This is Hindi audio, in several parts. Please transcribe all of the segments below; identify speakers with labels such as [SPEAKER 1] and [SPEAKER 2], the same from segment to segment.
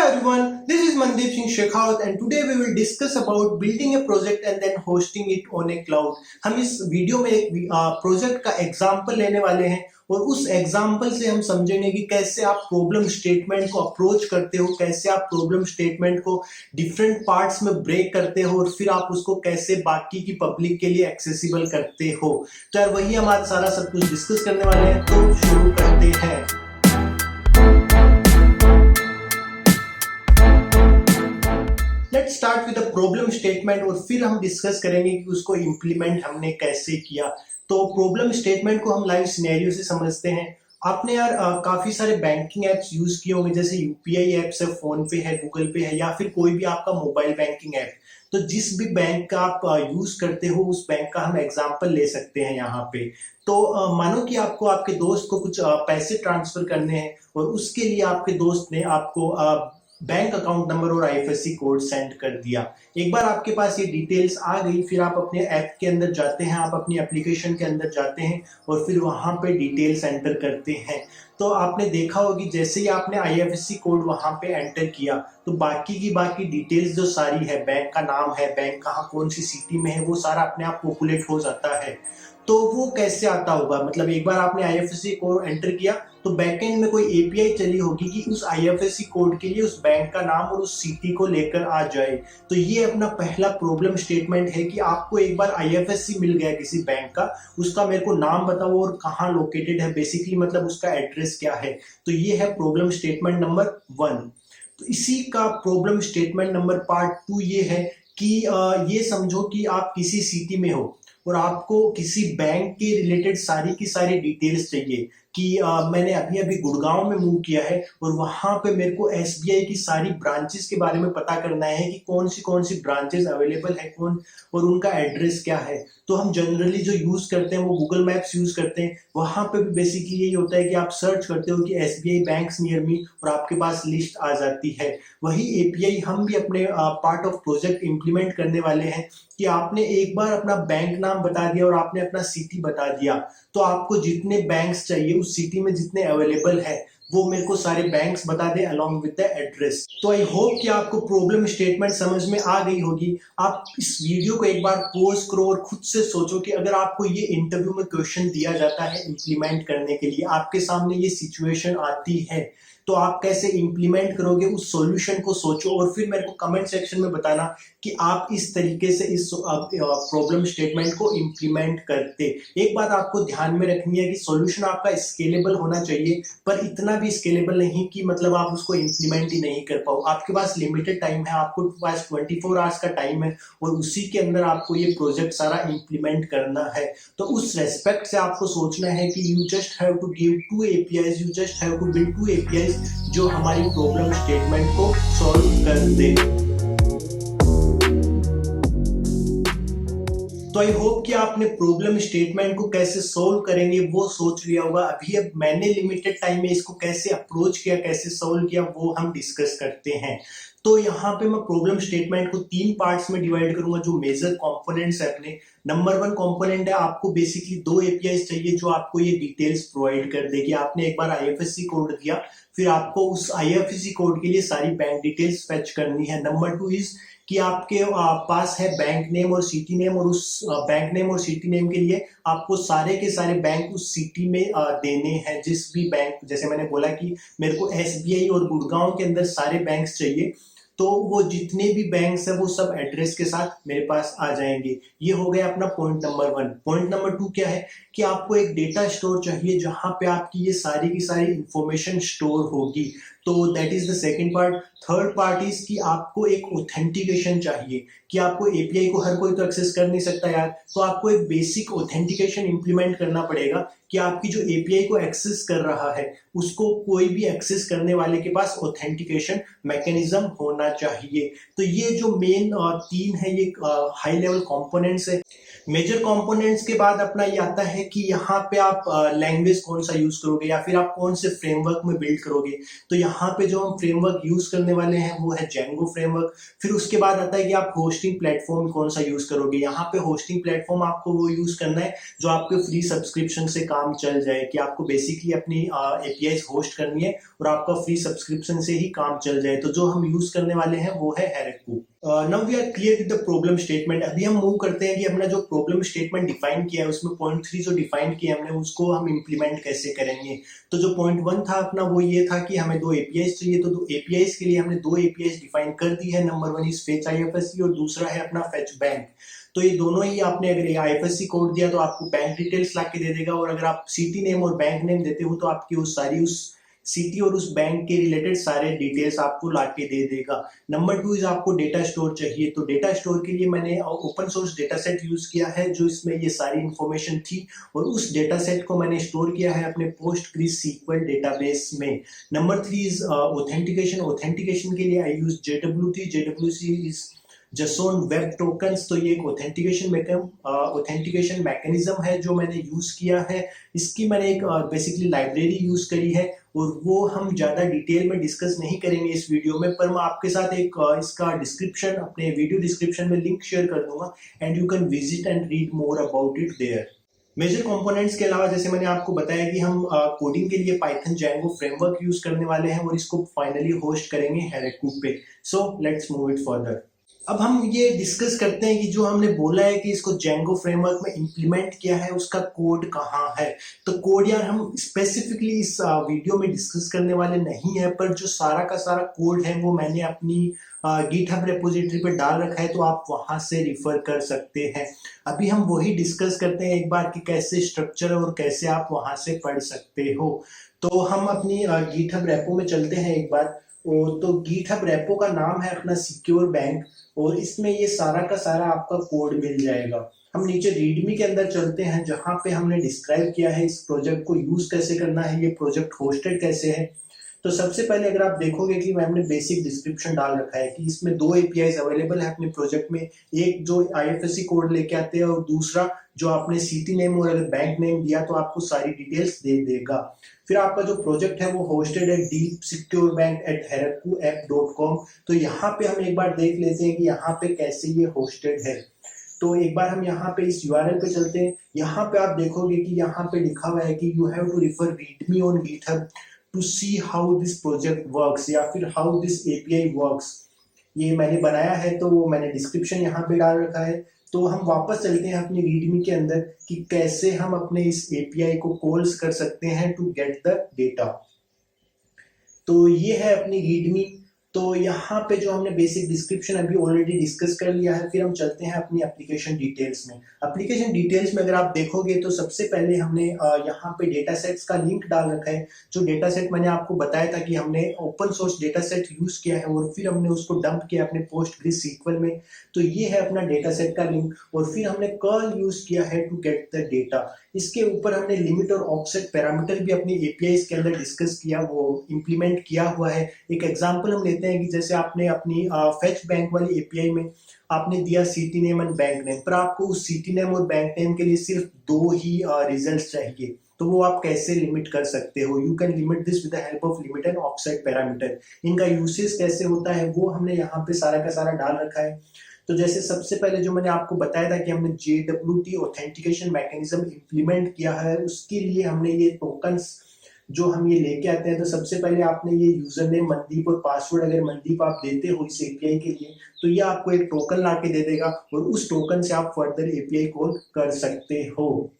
[SPEAKER 1] everyone, this is Mandeep Singh Shekhawat and today we will discuss about building a project and then hosting it on a cloud. हम इस वीडियो में एक प्रोजेक्ट का एग्जांपल लेने वाले हैं और उस एग्जांपल से हम समझेंगे कि कैसे आप प्रॉब्लम स्टेटमेंट को अप्रोच करते हो, कैसे आप प्रॉब्लम स्टेटमेंट को डिफरेंट पार्ट्स में ब्रेक करते हो और फिर आप उसको कैसे बाकी की पब्लिक के लिए एक्सेसिबल करते हो। तो यार वही हम आज सारा सब कुछ डिस्कस करने वाले हैं, तो शुरू करते हैं। Let's start with the problem statement और फिर हम डिस्कस करेंगे कि उसको इम्प्लीमेंट हमने कैसे किया। तो प्रॉब्लम स्टेटमेंट को हम लाइव सिनेरियो से समझते हैं। आपने यार काफी सारे बैंकिंग एप्स यूज किए होंगे, जैसे यूपीआई एप्स है, फोन पे है, गूगल पे है या फिर कोई भी आपका मोबाइल बैंकिंग ऐप। तो जिस भी बैंक का आप यूज करते हो उस बैंक का हम एग्जांपल ले सकते हैं यहाँ पे। तो मानो कि आपको आपके दोस्त को कुछ पैसे ट्रांसफर करने हैं और उसके लिए आपके दोस्त ने आपको बैंक अकाउंट नंबर और आईएफएससी कोड सेंड कर दिया। एक बार आपके पास ये डिटेल्स आ गई, फिर आप अपने ऐप के अंदर जाते हैं, आप अपनी एप्लीकेशन के अंदर जाते हैं और फिर वहां पे डिटेल्स एंटर करते हैं। तो आपने देखा होगी जैसे ही आपने आईएफएससी कोड वहां पे एंटर किया तो बाकी की बाकी डिटेल्स जो सारी है, बैंक का नाम है, बैंक कहाँ कौन सी सिटी में है, वो सारा अपने आप पॉपुलेट हो जाता है। तो वो कैसे आता होगा, मतलब एक बार आपने आईएफएससी कोड एंटर किया तो बैकएंड में कोई एपीआई चली होगी कि उस आईएफएससी कोड के लिए उस बैंक का नाम और उस सिटी को लेकर आ जाए। तो ये अपना पहला प्रॉब्लम स्टेटमेंट है कि आपको एक बार आईएफएससी मिल गया किसी बैंक का, उसका मेरे को नाम बताओ और कहाँ लोकेटेड है, बेसिकली मतलब उसका एड्रेस क्या है। तो ये है प्रॉब्लम स्टेटमेंट नंबर 1। तो इसी का प्रॉब्लम स्टेटमेंट नंबर पार्ट 2 ये है कि ये समझो कि आप किसी सिटी में हो और आपको किसी बैंक के रिलेटेड सारी की सारी डिटेल्स चाहिए कि मैंने अभी अभी गुड़गांव में मूव किया है और वहां पे मेरे को एसबीआई की सारी ब्रांचेस के बारे में पता करना है कि कौन सी ब्रांचेस अवेलेबल है, कौन और उनका एड्रेस क्या है। तो हम जनरली जो यूज करते हैं वो गूगल मैप्स यूज करते हैं। वहां पे भी बेसिकली यही होता है कि आप सर्च करते हो कि एसबीआई बैंक्स नियर मी और आपके पास लिस्ट आ जाती है। वही एपीआई हम भी अपने पार्ट ऑफ प्रोजेक्ट इंप्लीमेंट करने वाले हैं कि आपने एक बार अपना बैंक नाम बता दिया और आपने अपना सिटी बता दिया, तो आपको जितने बैंक्स चाहिए उस सिटी में जितने अवेलेबल है वो मेरे को सारे बैंक्स बता दे अलोंग विद द एड्रेस। तो आई होप कि आपको प्रॉब्लम स्टेटमेंट समझ में आ गई होगी। आप इस वीडियो को एक बार पॉज करो और खुद से सोचो कि अगर आपको ये इंटरव्यू में क्वेश्चन दिया जाता है इंप्लीमेंट करने के लिए, आपके सामने ये सिचुएशन आती है, तो आप कैसे इंप्लीमेंट करोगे, उस सॉल्यूशन को सोचो और फिर मेरे को कमेंट सेक्शन में बताना कि आप इस तरीके से इस प्रॉब्लम स्टेटमेंट को इंप्लीमेंट करते। एक बात आपको ध्यान में रखनी है कि सॉल्यूशन आपका स्केलेबल होना चाहिए, पर इतना भी स्केलेबल नहीं कि मतलब आप उसको इंप्लीमेंट ही नहीं कर पाओ। आपके पास लिमिटेड टाइम है, आपको पास 24 आवर्स का टाइम है और उसी के अंदर आपको ये प्रोजेक्ट सारा इंप्लीमेंट करना है। तो उस रेस्पेक्ट से आपको सोचना है कि you just have to give 2 APIs, you just have to build 2 APIs जो हमारी प्रॉब्लम स्टेटमेंट को सॉल्व कर दे। तो आई होप कि आपने प्रॉब्लम स्टेटमेंट को कैसे सोल्व करेंगे वो सोच लिया होगा। अभी अब मैंने लिमिटेड टाइम में इसको कैसे अप्रोच किया, कैसे सोल्व किया, वो हम डिस्कस करते हैं। तो यहाँ पे मैं प्रॉब्लम स्टेटमेंट को 3 पार्ट्स में डिवाइड करूंगा जो मेजर कंपोनेंट्स है अपने। नंबर 1 कंपोनेंट है, आपको बेसिकली 2 APIs चाहिए जो आपको ये डिटेल्स प्रोवाइड कर दे कि आपने एक बार आईएफएससी कोड दिया, फिर आपको उस आईएफएससी कोड के लिए सारी बैंक डिटेल्स फेच करनी है। नंबर 2 इज कि आपके पास है बैंक नेम और सिटी नेम और उस बैंक नेम और सिटी नेम के लिए आपको सारे के सारे बैंक उस सिटी में देने हैं। जिस भी बैंक, जैसे मैंने बोला कि मेरे को एसबीआई और गुड़गांव के अंदर सारे बैंक्स चाहिए, तो वो जितने भी बैंक्स है वो सब एड्रेस के साथ मेरे पास आ जाएंगे। ये हो गया अपना पॉइंट नंबर 1। पॉइंट नंबर 2 क्या है कि आपको एक डेटा स्टोर चाहिए जहां पे आपकी ये सारी की सारी इंफॉर्मेशन स्टोर होगी। तो that is the second part. Third part is कि आपको एक ऑथेंटिकेशन चाहिए कि आपको एपीआई को हर कोई तो एक्सेस कर नहीं सकता यार, तो आपको एक बेसिक ऑथेंटिकेशन इंप्लीमेंट करना पड़ेगा कि आपकी जो एपीआई को एक्सेस कर रहा है उसको कोई भी एक्सेस करने वाले के पास ऑथेंटिकेशन मैकेनिज्म होना चाहिए। तो ये जो मेन 3 है ये हाई लेवल कंपोनेंट्स है। मेजर कंपोनेंट्स के बाद अपना ये आता है कि यहाँ पे आप लैंग्वेज कौन सा यूज करोगे या फिर आप कौन से फ्रेमवर्क में बिल्ड करोगे। तो यहाँ पे जो हम फ्रेमवर्क यूज करने वाले हैं वो है जेंगो फ्रेमवर्क। फिर उसके बाद आता है कि आप होस्टिंग प्लेटफॉर्म कौन सा यूज करोगे। यहाँ पे होस्टिंग प्लेटफॉर्म आपको वो यूज करना है जो आपके फ्री सब्सक्रिप्शन से काम काम चल जाए, कि आपको बेसिकली अपनी एपीआईज होस्ट करनी है और आपका फ्री सब्सक्रिप्शन से ही काम चल जाए। तो जो हम यूज करने वाले हैं वो है Heroku. Now we are clear with the problem statement. अभी हम मूव करते हैं कि हमने जो प्रॉब्लम स्टेटमेंट डिफाइन किया है उसमें पॉइंट 3 जो डिफाइन किया हमने उसको हम इंप्लीमेंट कैसे करेंगे। तो जो पॉइंट 1 था अपना वो ये था कि हमें दो एपीआईज चाहिए, तो दो एपीआईज के लिए हमने दो एपीआईज डिफाइन कर दी है। नंबर 1 इज फेच आईएफएससी और दूसरा है अपना फेच बैंक। तो ये दोनों ही आपने अगर आईएफएससी कोड दिया तो आपको बैंक डिटेल्स ला के दे देगा, और अगर आप सिटी नेम और बैंक नेम देते हो तो आपकी वो सारी उस सिटी और उस बैंक के रिलेटेड सारे डिटेल्स आपको लाके दे देगा। नंबर 2 इज आपको डेटा स्टोर चाहिए। तो डेटा स्टोर के लिए मैंने open source data set use किया है जो इसमें ये सारी इंफॉर्मेशन थी, और उस डेटा सेट को मैंने स्टोर किया है अपने PostgreSQL डेटाबेस में। Number 3 is authentication. ऑथेंटिकेशन के लिए I use JWT। JWT is JSON web tokens. तो ये एक ऑथेंटिकेशन मैकेनिज्म है जो मैंने यूज किया है। इसकी मैंने एक बेसिकली लाइब्रेरी यूज करी है, और वो हम ज्यादा डिटेल में डिस्कस नहीं करेंगे इस वीडियो में, पर मैं आपके साथ एक इसका डिस्क्रिप्शन अपने वीडियो डिस्क्रिप्शन में लिंक शेयर कर दूंगा, and you can visit and read more about it there. Major components के अलावा जैसे मैंने आपको बताया कि हम कोडिंग के लिए पाइथन जैंगो फ्रेमवर्क यूज करने वाले हैं, और इसको फाइनली होस्ट करेंगे हेरेको पे। So let's move it further. अब हम ये डिस्कस करते हैं कि जो हमने बोला है कि इसको जेंगो फ्रेमवर्क में इंप्लीमेंट किया है उसका कोड कहाँ है। तो कोड यार हम स्पेसिफिकली इस वीडियो में डिस्कस करने वाले नहीं है, पर जो सारा का सारा कोड है वो मैंने अपनी गिटहब रेपोजिटरी पे डाल रखा है, तो आप वहां से रिफर कर सकते हैं। अभी हम वही डिस्कस करते हैं एक बार कि कैसे स्ट्रक्चर और कैसे आप वहां से पढ़ सकते हो। तो हम अपनी गिटहब रेपो में चलते हैं एक बार। तो गिटहब रेपो का नाम है अपना सिक्योर बैंक, और इसमें ये सारा का सारा आपका कोड मिल जाएगा। हम नीचे रीडमी के अंदर चलते हैं जहां पे हमने डिस्क्राइब किया है इस प्रोजेक्ट को यूज कैसे करना है, ये प्रोजेक्ट होस्टेड कैसे है। तो सबसे पहले अगर आप देखोगे कि हमने बेसिक डिस्क्रिप्शन डाल रखा है कि इसमें दो एपीआईज अवेलेबल है अपने प्रोजेक्ट में, एक जो आईएफएससी कोड लेके आते हैं और दूसरा जो आपने सिटी नेम और अगर बैंक नेम दिया तो आपको सारी डिटेल्स दे देगा। फिर आपका जो प्रोजेक्ट है वो होस्टेड है deepsecurebank@herokuapp.com। तो यहाँ पे हम एक बार देख लेते हैं कि यहाँ पे कैसे ये होस्टेड है। तो एक बार हम यहाँ पे इस यूआरएल पे चलते हैं। यहाँ पे आप देखोगे कि यहाँ पे लिखा हुआ है कि you have to refer readme on GitHub to see how this project works, या फिर हाउ दिस एपीआई वर्क्स। ये मैंने बनाया है तो वो मैंने डिस्क्रिप्शन यहाँ पे डाल रखा है। तो हम वापस चलते हैं अपनी रीडमी के अंदर कि कैसे हम अपने इस एपीआई को कॉल्स कर सकते हैं टू गेट द डेटा। तो ये है अपनी रीडमी। तो यहाँ पे जो हमने बेसिक डिस्क्रिप्शन अभी ऑलरेडी डिस्कस कर लिया है, फिर हम चलते हैं अपनी एप्लीकेशन डिटेल्स में। एप्लीकेशन डिटेल्स में अगर आप देखोगे तो सबसे पहले हमने यहाँ पे डेटा सेट्स का लिंक डाल रखा है। जो डेटा सेट मैंने आपको बताया था कि हमने open source data set use किया है और फिर हमने उसको डंप किया अपने PostgreSQL में। तो ये है अपना डेटा सेट का लिंक, और फिर हमने कर्ल यूज किया है टू गेट द डेटा। इसके ऊपर हमने लिमिट और ऑफसेट पैरामीटर भी अपनी एपीआईज के अंदर डिस्कस किया, वो इंप्लीमेंट किया हुआ है। एक एग्जांपल हम लेते हैं कि जैसे आपने अपनी फेच बैंक वाली एपीआई में आपने दिया city name and bank name, पर आपको उस सिटी नेम और बैंक नेम के लिए सिर्फ दो ही रिजल्ट चाहिए, तो वो आप कैसे लिमिट कर सकते हो। You can limit this with the help of limit and offset parameter. इनका यूसेज कैसे होता है वो हमने यहाँ पे सारा का सारा डाल रखा है। तो जैसे सबसे पहले जो मैंने आपको बताया था कि हमने JWT ऑथेंटिकेशन मैकेनिज्म इंप्लीमेंट किया है, उसके लिए हमने ये टोकन्स जो हम ये लेके आते हैं। तो सबसे पहले आपने ये यूजर नेम मनदीप और पासवर्ड अगर मनदीप आप देते हो इस एपीआई के लिए, तो ये आपको एक टोकन ला के दे देगा, और उस टोकन से आप फर्दर एपीआई कॉल कर सकते हो।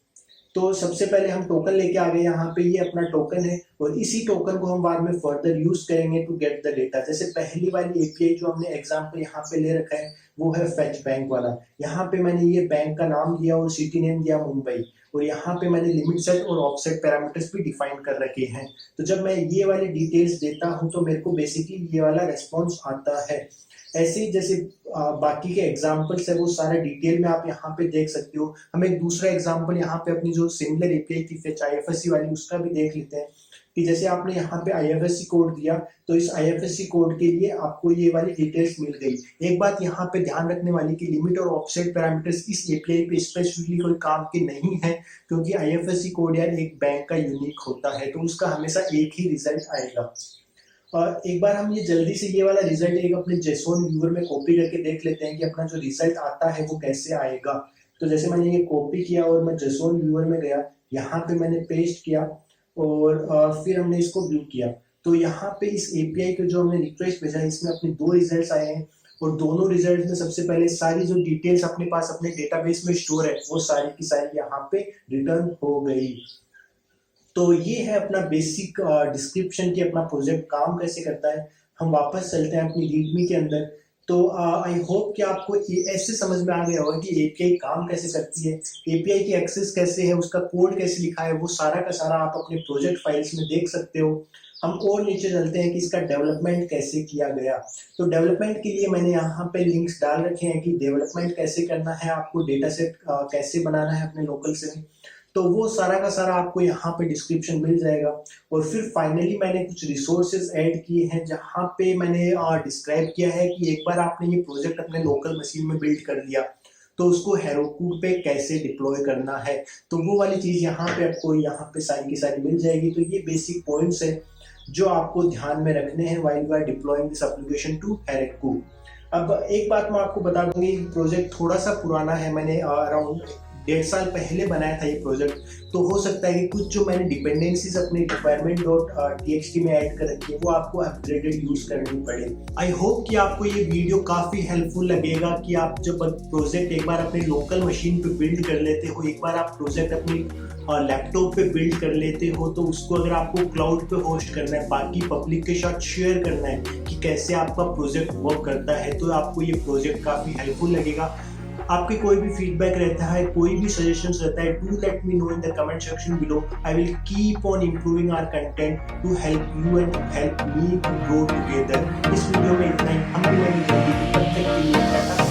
[SPEAKER 1] तो सबसे पहले हम टोकन लेके आ गए, यहाँ पे ये अपना टोकन है, और इसी टोकन को हम बाद में फर्दर यूज करेंगे टू गेट द डेटा। जैसे पहली वाली एपीआई जो हमने एग्जांपल यहाँ पे ले रखा है वो है फेच बैंक वाला। यहाँ पे मैंने ये बैंक का नाम दिया और सिटी नेम दिया मुंबई, और यहाँ पे मैंने लिमिट सेट और ऑफसेट पैरामीटर्स भी डिफाइन कर रखे हैं। तो जब मैं ये वाली डिटेल्स देता हूँ तो मेरे को बेसिकली ये वाला रेस्पॉन्स आता है। ऐसे ही जैसे बाकी के एग्जाम्पल्स है वो सारे डिटेल में आप यहाँ पे देख सकते हो। हम एक दूसरा एग्जाम्पल यहाँ पे अपनी जो सिमिलर एपीआई थी फेच आईएफएससी वाली उसका भी देख लेते हैं कि जैसे आपने यहाँ पे आईएफएससी कोड दिया तो इस आईएफएससी कोड के लिए आपको ये वाली डिटेल्स मिल गई। एक बात यहाँ पे ध्यान रखने वाली कि लिमिट और ऑफसेट पैरामीटर्स इस एपीआई पे स्पेसिफिकली कोई काम के नहीं है, क्योंकि आईएफएससी कोड यार एक बैंक का यूनिक होता है, तो उसका हमेशा एक ही रिजल्ट आएगा। और एक बार हम ये जल्दी से ये वाला रिजल्ट एक अपने JSON व्यूअर में कॉपी करके देख लेते हैं कि अपना जो रिजल्ट आता है वो कैसे आएगा। तो जैसे मैंने ये कॉपी किया और मैं JSON व्यूअर में गया, यहाँ पे मैंने पेस्ट किया और फिर हमने इसको व्यू किया। तो यहाँ पे इस एपीआई को जो हमने रिक्वेस्ट भेजा इसमें अपने 2 रिजल्ट्स आए हैं और दोनों रिजल्ट में सबसे पहले सारी जो डिटेल्स अपने पास अपने डेटाबेस में स्टोर है वो सारी की सारी यहाँ पे रिटर्न हो गई। तो ये है अपना बेसिक डिस्क्रिप्शन कि अपना प्रोजेक्ट काम कैसे करता है। हम वापस चलते हैं अपनी रीडमी के अंदर। तो आई होप कि आपको ये ऐसे समझ में आ गया होगा कि एपीआई काम कैसे करती है, एपीआई की एक्सेस कैसे है, उसका कोड कैसे लिखा है, वो सारा का सारा आप अपने प्रोजेक्ट फाइल्स में देख सकते हो। हम और नीचे चलते हैं कि इसका डेवलपमेंट कैसे किया गया। तो डेवलपमेंट के लिए मैंने यहाँ पे लिंक्स डाल रखे हैं कि डेवलपमेंट कैसे करना है, आपको डेटा सेट कैसे बनाना है अपने लोकल से। तो वो सारा का सारा आपको यहाँ पे डिस्क्रिप्शन मिल जाएगा। और फिर फाइनली मैंने कुछ रिसोर्सेज ऐड किए हैं जहाँ पे मैंने डिस्क्राइब किया है कि एक बार आपने ये प्रोजेक्ट अपने लोकल मशीन में बिल्ड कर लिया तो उसको हेरोकू पे कैसे डिप्लॉय करना है। तो वो वाली चीज़ यहाँ पे आपको यहाँ पे सारी की सारी मिल जाएगी। तो ये बेसिक पॉइंट्स है जो आपको ध्यान में रखने हैं while you are deploying this application to Heroku. अब एक बात मैं आपको बता दूंगी, प्रोजेक्ट थोड़ा सा पुराना है, मैंने अराउंड 1.5 साल पहले बनाया था ये प्रोजेक्ट। तो हो सकता है कि कुछ जो मैंने डिपेंडेंसीज अपने requirement.txt में ऐड कर रखी है वो आपको अपग्रेडेड यूज करनी पड़े। आई होप कि आपको ये वीडियो काफी हेल्पफुल लगेगा कि आप जब प्रोजेक्ट एक बार अपने लोकल मशीन पे बिल्ड कर लेते हो, एक बार आप प्रोजेक्ट अपनी लैपटॉप पे बिल्ड कर लेते हो तो उसको अगर आपको क्लाउड पे होस्ट करना है, बाकी पब्लिक के साथ शेयर करना है कि कैसे आपका प्रोजेक्ट वर्क करता है, तो आपको ये प्रोजेक्ट काफी हेल्पफुल लगेगा। आपके कोई भी फीडबैक रहता है, कोई भी सजेशंस रहता है, do let me know in the comment section below. I will keep on improving our content to help you and help me to grow together. इस वीडियो में इतना ही, हम मिलेंगे जल्दी, तब तक के लिए